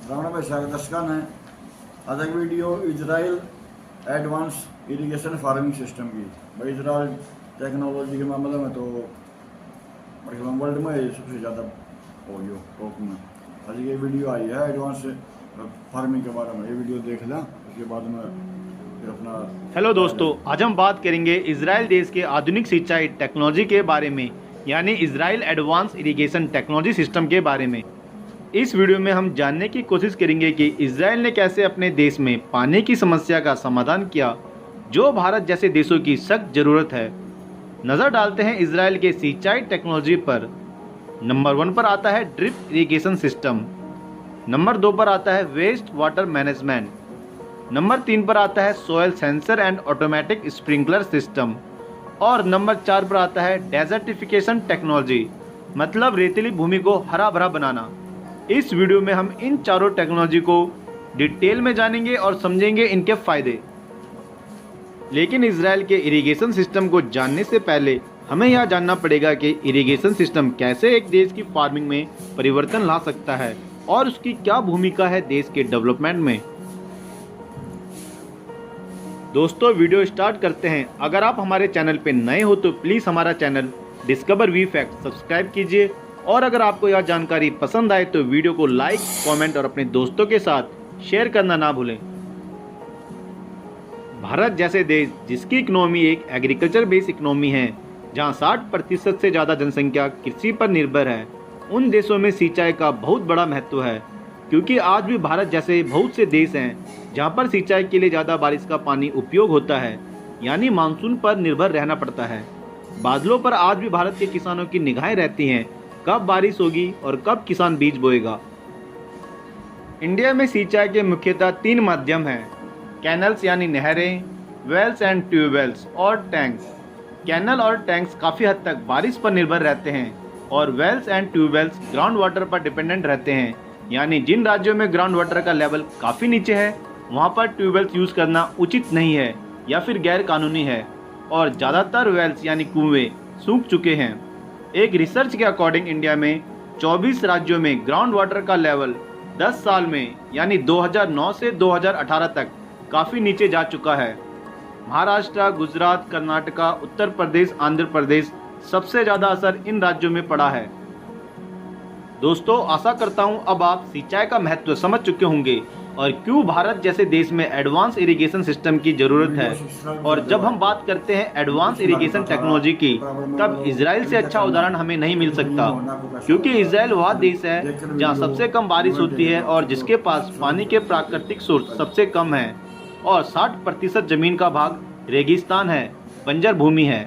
रावण भाई स्वागत दर्शकान है। आज एक video Israel advance irrigation farming system की। भाई इजराइल टेक्नोलॉजी के मामले में तो वर्ल्ड में सबसे ज़्यादा हो गया टॉप में। आज ये वीडियो आई है एडवांस फार्मिंग के बारे में, ये वीडियो देख लें उसके बाद में फिर अपना। हेलो दोस्तों, आज हम बात करेंगे इजराइल देश के आधुनिक सिंचाई टेक्नोलॉजी के बारे में, यानी Israel advance irrigation technology system के बारे में। इस वीडियो में हम जानने की कोशिश करेंगे कि इजराइल ने कैसे अपने देश में पानी की समस्या का समाधान किया, जो भारत जैसे देशों की सख्त ज़रूरत है। नज़र डालते हैं इजराइल के सिंचाई टेक्नोलॉजी पर। नंबर 1 पर आता है ड्रिप इरिगेशन सिस्टम। नंबर 2 पर आता है वेस्ट वाटर मैनेजमेंट। नंबर 3 पर आता है soil sensor and automatic sprinkler system. और नंबर 4 पर आता है डेजर्टिफिकेशन टेक्नोलॉजी, मतलब रेतीली भूमि को हरा भरा बनाना। इस वीडियो में हम इन चारों टेक्नोलॉजी को डिटेल में जानेंगे और समझेंगे इनके फायदे। लेकिन इजराइल के इरिगेशन सिस्टम को जानने से पहले हमें यह जानना पड़ेगा कि इरिगेशन सिस्टम कैसे एक देश की फार्मिंग में परिवर्तन ला सकता है और उसकी क्या भूमिका है देश के डेवलपमेंट में। दोस्तों, वीडियो स्टार्ट करते हैं। अगर आप हमारे चैनल पर नए हो तो प्लीज़ हमारा channel discover we fact subscribe कीजिए, और अगर आपको यह जानकारी पसंद आए तो वीडियो को लाइक, कमेंट और अपने दोस्तों के साथ शेयर करना ना भूलें। भारत जैसे देश जिसकी इकोनॉमी एक एग्रीकल्चर बेस्ड इकोनॉमी है, जहां 60% से ज़्यादा जनसंख्या कृषि पर निर्भर है, उन देशों में सिंचाई का बहुत बड़ा महत्व है। क्योंकि आज भी भारत जैसे बहुत से देश हैं जहां पर सिंचाई के लिए ज़्यादा बारिश का पानी उपयोग होता है, यानी मानसून पर निर्भर रहना पड़ता है। बादलों पर आज भी भारत के किसानों की निगाहें रहती हैं, कब बारिश होगी और कब किसान बीज बोएगा। इंडिया में सिंचाई के मुख्यतः 3 माध्यम हैं: कैनल्स यानी नहरें, वेल्स एंड ट्यूबवेल्स और टैंक्स। कैनल और टैंक्स काफ़ी हद तक बारिश पर निर्भर रहते हैं, और wells and tubewells ground water पर डिपेंडेंट रहते हैं, यानी जिन राज्यों में ग्राउंड वाटर का लेवल काफ़ी नीचे है वहाँ पर ट्यूबवेल्स यूज़ करना उचित नहीं है या फिर गैर कानूनी है, और ज़्यादातर वेल्स यानी कुएं सूख चुके हैं। एक रिसर्च के अकॉर्डिंग इंडिया में 24 राज्यों में ग्राउंड वाटर का लेवल 10 साल में यानी 2009 से 2018 तक काफ़ी नीचे जा चुका है। महाराष्ट्र, गुजरात, कर्नाटका, उत्तर प्रदेश, आंध्र प्रदेश सबसे ज़्यादा असर इन राज्यों में पड़ा है। दोस्तों, आशा करता हूं अब आप सिंचाई का महत्व समझ चुके होंगे और क्यों भारत जैसे देश में एडवांस इरिगेशन सिस्टम की ज़रूरत है। और जब हम बात करते हैं एडवांस इरिगेशन टेक्नोलॉजी की, तब इजराइल से अच्छा उदाहरण हमें नहीं मिल सकता, क्योंकि इजराइल वह देश है जहां सबसे कम बारिश होती है और जिसके पास पानी के प्राकृतिक सोर्स सबसे कम है, और 60% जमीन का भाग रेगिस्तान है, बंजर भूमि है।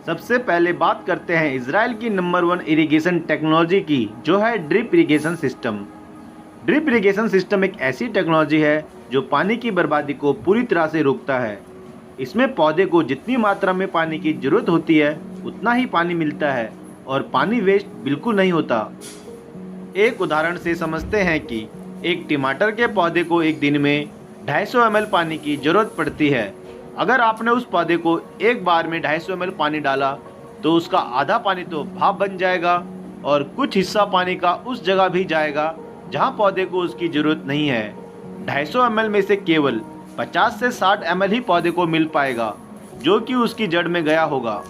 सबसे पहले बात करते हैं इजराइल की नंबर 1 इरिगेशन टेक्नोलॉजी की, जो है drip irrigation system. Drip irrigation system एक ऐसी टेक्नोलॉजी है जो पानी की बर्बादी को पूरी तरह से रोकता है। इसमें पौधे को जितनी मात्रा में पानी की ज़रूरत होती है उतना ही पानी मिलता है और पानी वेस्ट बिल्कुल नहीं होता। एक उदाहरण से समझते हैं कि एक टमाटर के पौधे को एक दिन में 250 ml पानी की ज़रूरत पड़ती है। अगर आपने उस पौधे को एक बार में 250 ml पानी डाला तो उसका आधा पानी तो भाप बन जाएगा और कुछ हिस्सा पानी का उस जगह भी जाएगा जहां पौधे को उसकी ज़रूरत नहीं है। 250 ml में से केवल 50 से 60 ml ही पौधे को मिल पाएगा, जो कि उसकी जड़ में गया होगा।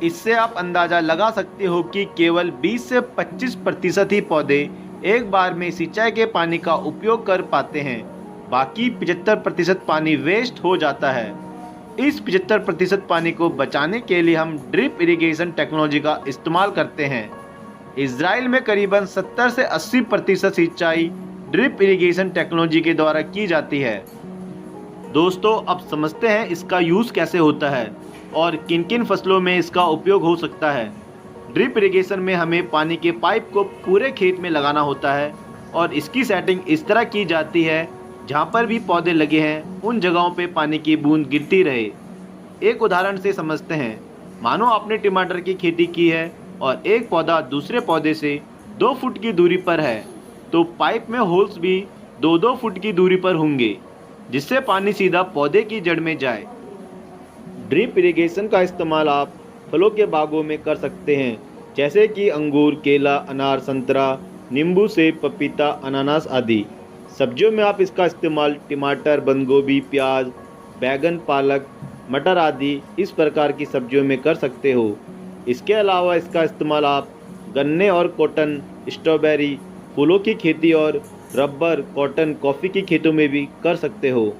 इससे आप अंदाज़ा लगा सकते हो कि केवल 20 से 25% ही पौधे एक बार में सिंचाई के पानी का उपयोग कर पाते हैं। बाकी 75% पानी वेस्ट हो जाता है। इस 75% पानी को बचाने के लिए हम ड्रिप इरिगेशन टेक्नोलॉजी का इस्तेमाल करते हैं। इजराइल में करीबन 70 से 80% सिंचाई ड्रिप इरिगेशन टेक्नोलॉजी के द्वारा की जाती है। दोस्तों, अब समझते हैं इसका यूज़ कैसे होता है और किन किन फसलों में इसका उपयोग हो सकता है। ड्रिप इरिगेशन में हमें पानी के पाइप को पूरे खेत में लगाना होता है, और इसकी सेटिंग इस तरह की जाती है जहाँ पर भी पौधे लगे हैं उन जगहों पे पानी की बूंद गिरती रहे। एक उदाहरण से समझते हैं। मानो आपने टमाटर की खेती की है और एक पौधा दूसरे पौधे से 2 फुट की दूरी पर है, तो पाइप में होल्स भी 2-2 फुट की दूरी पर होंगे, जिससे पानी सीधा पौधे की जड़ में जाए। ड्रिप इरिगेशन का इस्तेमाल आप फलों के बागों में कर सकते हैं, जैसे कि अंगूर, केला, अनार, संतरा, नींबू, सेब, पपीता, अनानास आदि। सब्जियों में आप इसका इस्तेमाल टमाटर, बंद गोभी, प्याज, बैगन, पालक, मटर आदि इस प्रकार की सब्जियों में कर सकते हो। इसके अलावा इसका इस्तेमाल आप गन्ने और कॉटन, स्ट्रॉबेरी, फूलों की खेती और रबर, कॉटन, कॉफ़ी की खेतों में भी कर सकते हो।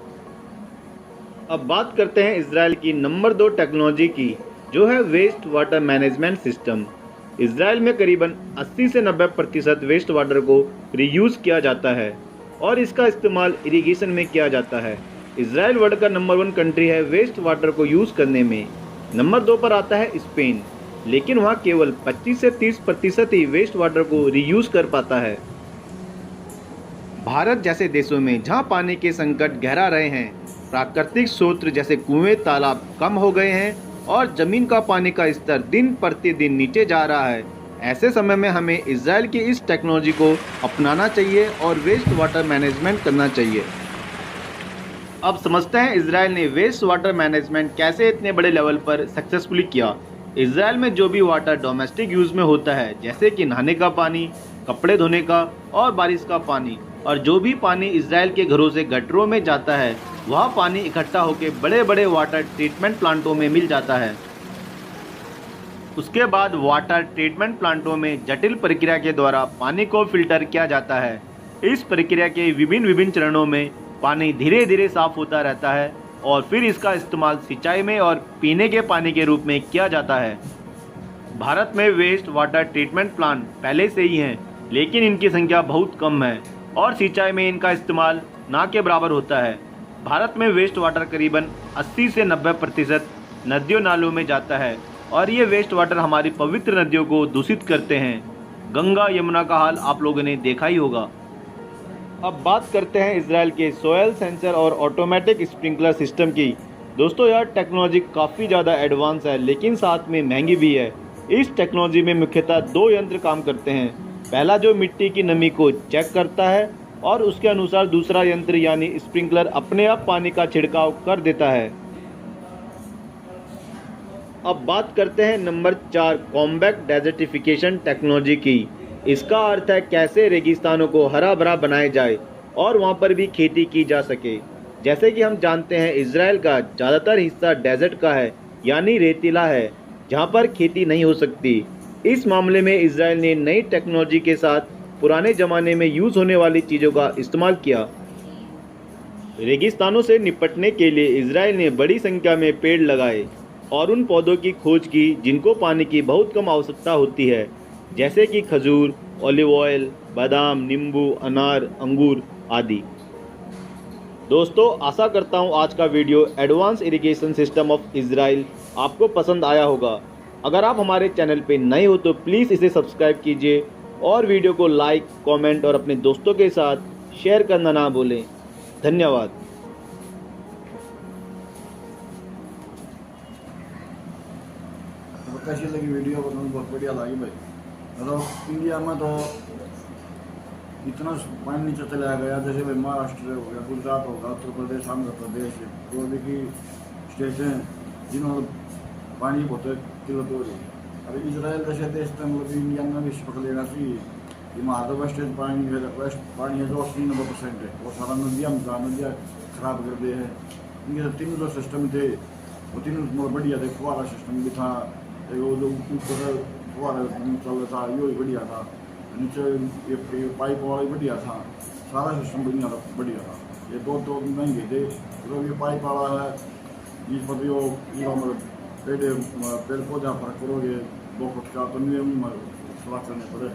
अब बात करते हैं इजराइल की नंबर 2 टेक्नोलॉजी की, जो है waste water management system. Israel में करीबन 80 से 90% वेस्ट वाटर को रीयूज़ किया जाता है और इसका इस्तेमाल इरिगेशन में किया जाता है। इजराइल वर्ल्ड का नंबर 1 कंट्री है वेस्ट वाटर को यूज़ करने में। नंबर 2 पर आता है स्पेन, लेकिन वहाँ केवल 25 से 30% ही वेस्ट वाटर को रीयूज़ कर पाता है। भारत जैसे देशों में जहाँ पानी के संकट गहरा रहे हैं, प्राकृतिक स्रोत जैसे कुएं, तालाब कम हो गए हैं और ज़मीन का पानी का स्तर दिन प्रतिदिन नीचे जा रहा है, ऐसे समय में हमें इजराइल की इस टेक्नोलॉजी को अपनाना चाहिए और वेस्ट वाटर मैनेजमेंट करना चाहिए। अब समझते हैं इजराइल ने वेस्ट वाटर मैनेजमेंट कैसे इतने बड़े लेवल पर सक्सेसफुली किया। इजराइल में जो भी वाटर डोमेस्टिक यूज़ में होता है, जैसे कि नहाने का पानी, कपड़े धोने का और बारिश का पानी, और जो भी पानी इजराइल के घरों से गटरों में जाता है, वह पानी इकट्ठा होकर बड़े बड़े वाटर ट्रीटमेंट प्लांटों में मिल जाता है। उसके बाद वाटर ट्रीटमेंट प्लांटों में जटिल प्रक्रिया के द्वारा पानी को फिल्टर किया जाता है। इस प्रक्रिया के विभिन्न चरणों में पानी धीरे धीरे साफ होता रहता है और फिर इसका इस्तेमाल सिंचाई में और पीने के पानी के रूप में किया जाता है। भारत में वेस्ट वाटर ट्रीटमेंट प्लांट पहले से ही हैं, लेकिन इनकी संख्या बहुत कम है और सिंचाई में इनका इस्तेमाल ना के बराबर होता है। भारत में वेस्ट वाटर करीबन 80 से 90% नदियों नालों में जाता है और ये वेस्ट वाटर हमारी पवित्र नदियों को दूषित करते हैं। गंगा, यमुना का हाल आप लोगों ने देखा ही होगा। अब बात करते हैं इजराइल के सोयल सेंसर और ऑटोमेटिक स्प्रिंकलर सिस्टम की। दोस्तों, यह टेक्नोलॉजी काफ़ी ज़्यादा एडवांस है, लेकिन साथ में महंगी भी है। इस टेक्नोलॉजी में मुख्यतः 2 यंत्र काम करते हैं। पहला जो मिट्टी की नमी को चेक करता है और उसके अनुसार दूसरा यंत्र यानी स्प्रिंकलर अपने आप पानी का छिड़काव कर देता है। अब बात करते हैं नंबर 4 कॉम्पैक्ट डेजर्टिफिकेशन टेक्नोलॉजी की। इसका अर्थ है कैसे रेगिस्तानों को हरा भरा बनाया जाए और वहाँ पर भी खेती की जा सके। जैसे कि हम जानते हैं इजराइल का ज़्यादातर हिस्सा डेजर्ट का है, यानी रेतीला है, जहाँ पर खेती नहीं हो सकती। इस मामले में इजराइल ने नई टेक्नोलॉजी के साथ पुराने ज़माने में यूज़ होने वाली चीज़ों का इस्तेमाल किया। रेगिस्तानों से निपटने के लिए इजराइल ने बड़ी संख्या में पेड़ लगाए और उन पौधों की खोज की जिनको पानी की बहुत कम आवश्यकता होती है, जैसे कि खजूर, ऑलिव ऑयल, बादाम, नींबू, अनार, अंगूर आदि। दोस्तों, आशा करता हूँ आज का video advance irrigation system of Israel आपको पसंद आया होगा। अगर आप हमारे चैनल पे नए हो तो प्लीज़ इसे सब्सक्राइब कीजिए और वीडियो को लाइक, कमेंट और अपने दोस्तों के साथ शेयर करना ना भूलें। धन्यवाद। कैसी लगी वीडियो? बहुत बढ़िया लगी भाई। मतलब इंडिया में तो इतना पानी नीचे चला गया, जैसे भाई महाराष्ट्र हो गया, गुजरात होगा, उत्तर प्रदेश, आंध्र प्रदेश, जो भी की स्टेट हैं जिन्होंने पानी बहुत किल्लत हो रही है। अभी इजराइल जैसे देश तो मतलब इंडिया में भी पकड़ लेना चाहिए कि वहाँ तो वेस्टेज पानी है, वेस्ट पानी है जो 80-90% है, वो सारा नदियाँ खराब कर दिए हैं। इनके तो 3 जो सिस्टम थे वो 3 बहुत बढ़िया थे। फुहारा सिस्टम भी था, वो जो ऊपर फुहारा चल रहा था ये भी बढ़िया था, नीचे ये पाइप वाला भी बढ़िया था, सारा सिस्टम बढ़िया था। ये 2 महंगे थे, तो ये पाइप वाला है, इस पर जो मतलब पेड़ पौधा फर्क करोगे 2 फुट का तो नियम सलाह करने पड़े।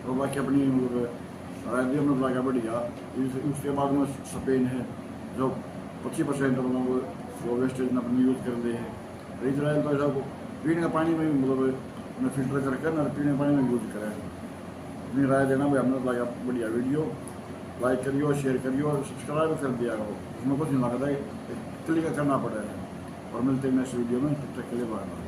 तो बाकी अपनी राज्य में लगा बढ़िया। उसके बाद में स्पेन है जो 25% वो वेस्टेज अपने यूज़ कर रहे हैं। इजराइल तो ऐसा पीने का पानी में मतलब फिल्टर करके ना पीने पानी में यूज़ करें। अपनी राय देना भाई, हमने लगा बढ़िया वीडियो। लाइक करिए और शेयर करिए और सब्सक्राइब कर दिया करो, उसमें कुछ नहीं लगता है, क्लिक करना पड़ेगा। और मिलते हैं नेक्स्ट वीडियो में, तब तक के लिए बाय बाय।